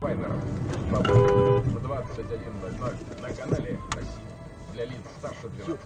Пайпайнеров по в 21:00 на канале Россия для лиц старше 12 лет.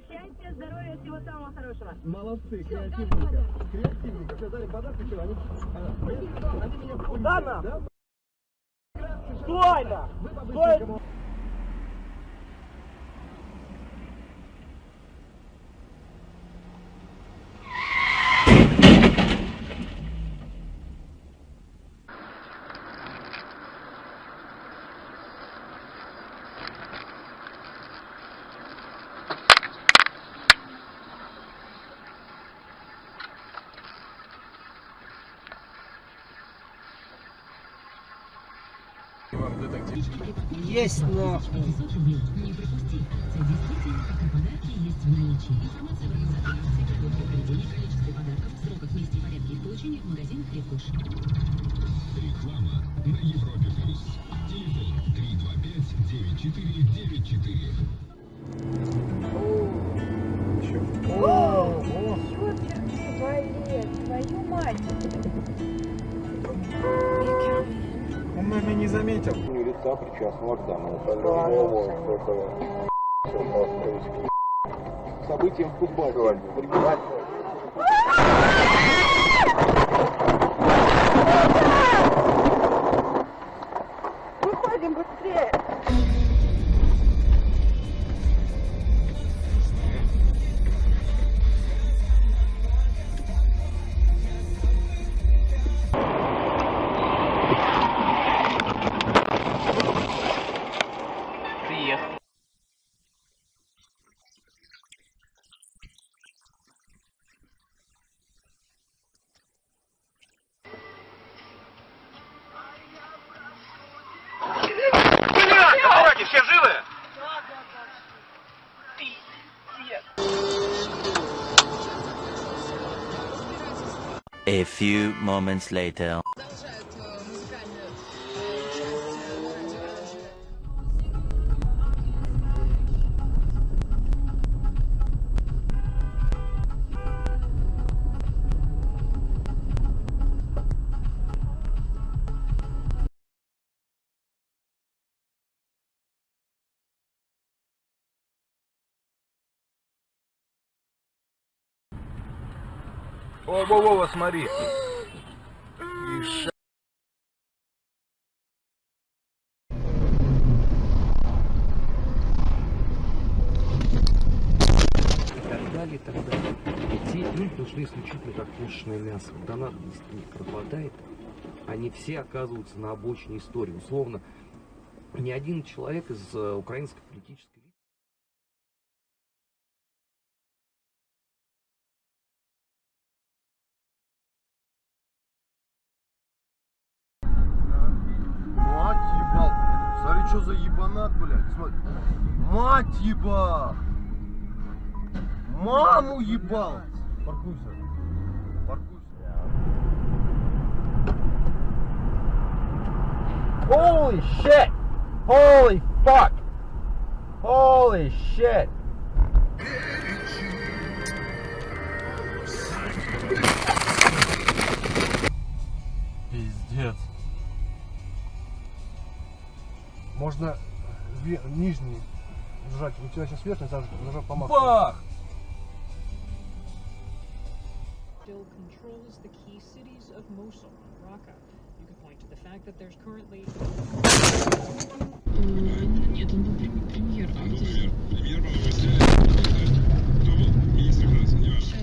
Счастья, здоровья, всего самого хорошего. Молодцы, креативненько. Креативненько. Все дали подарки, что они меня поняли. Куда нам? Стой, да! Стой! Есть нахуй. Не пропусти. Это действительно как подарки есть в наличии. Информация в организаторе акции проходит при проведении количестве подарков, сроках, месте и порядке их получения в магазинах Ревкуш. Реклама на Европе Плюс. Телефон 325 9494. Ничего. вовремя не заметил. Лица причастного к данному подрывному событиям в футболе. Выходим быстрее! A few moments later. О, Вова, смотри. И так далее, и так далее. Эти им нужны исключительно как пушечное мясо. Когда надобность в них пропадает, они все оказываются на обочине истории. Условно, ни один человек из украинской политической элиты. Мать ебал. Смотри, что за ебанат, блядь. Смотри. Мать ебал. Маму ебал. Паркуйся. Паркуйся. Holy shit! Holy fuck! Holy shit! Пиздец. Можно нижний сжать. У тебя сейчас верхний зажать по максимуму. Бах! Still controls the key cities of Mosul and Raqqa. You can point to the fact that there's currently... Нет, он был премьер. Премьер, кто был? Министр финансов, не важно.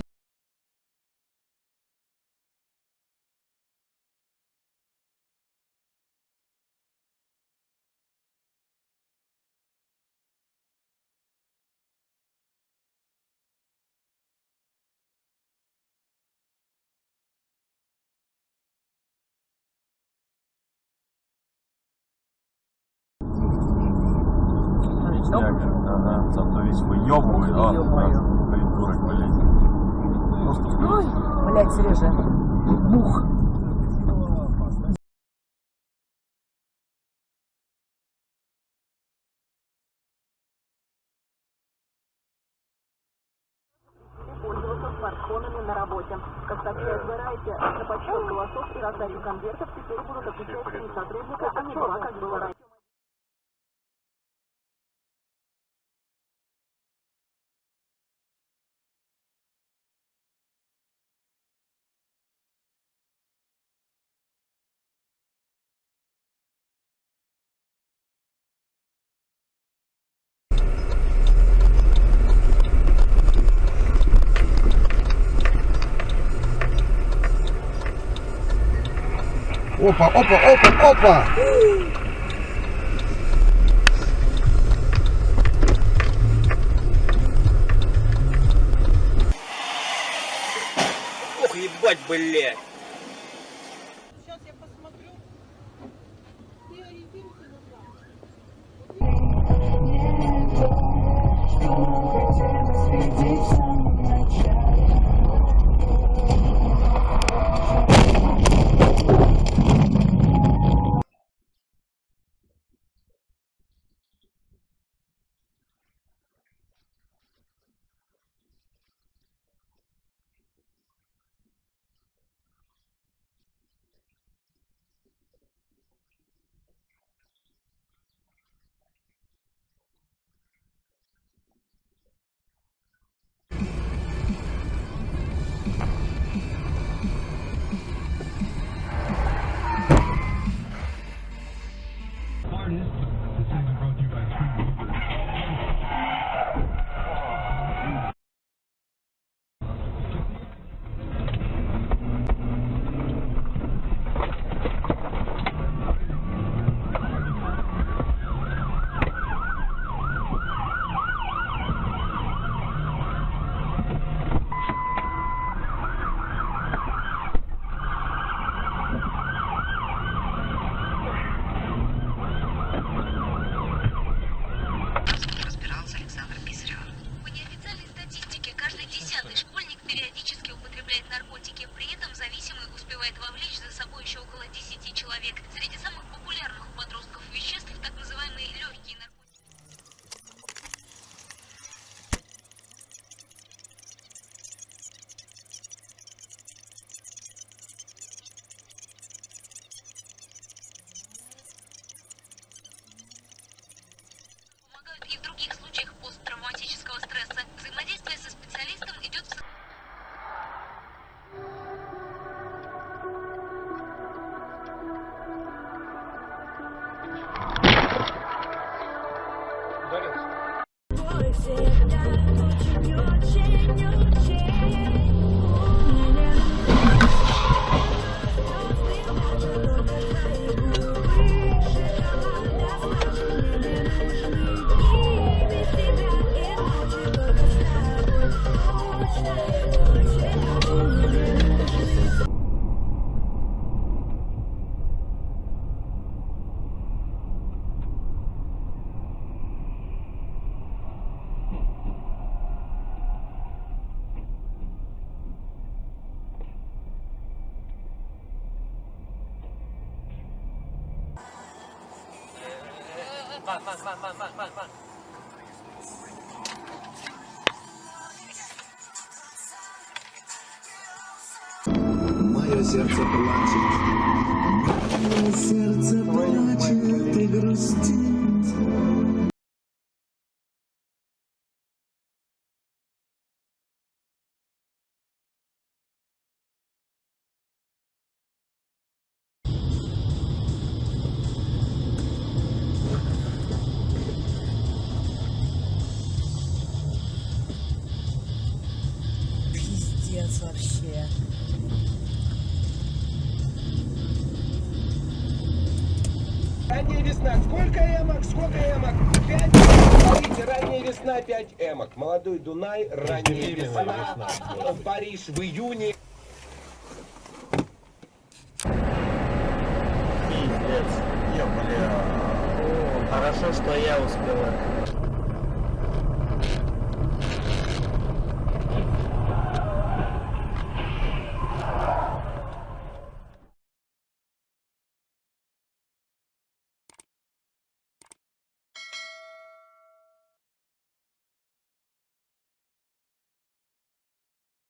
Ага, зато весь выебывает, придурок, блядь. Ой, блядь, Сережа. Бух. Пользоваться смартфонами на работе. Как сообщает Variety, на подсчет голосов и раздачу конвертов теперь будут отвечать не сотрудника, а не была, как было раньше. Опа, опа, опа, опа! Ох, ебать, блядь! Сейчас я посмотрю. И ориентируйся Разбирался Александр Писарев. По неофициальной статистике, каждый 10-й школьник периодически употребляет наркотики. При этом зависимый успевает вовлечь за собой еще около 10 человек. Среди самых популярных у подростков веществ так называемые легкие наркотики. Помогают и в других случаях посттравматического стресса. Взаимодействие со специалистом идет в Мое сердце плачет, мое сердце плачет и грустит. Пиздец вообще. Ранняя весна. Сколько эмок? Сколько эмок? 5 эмок. Ранняя весна, 5 эмок. Молодой Дунай, ранняя весна. Париж в июне. Пиздец. Ё, бля. Хорошо, что я успеваю.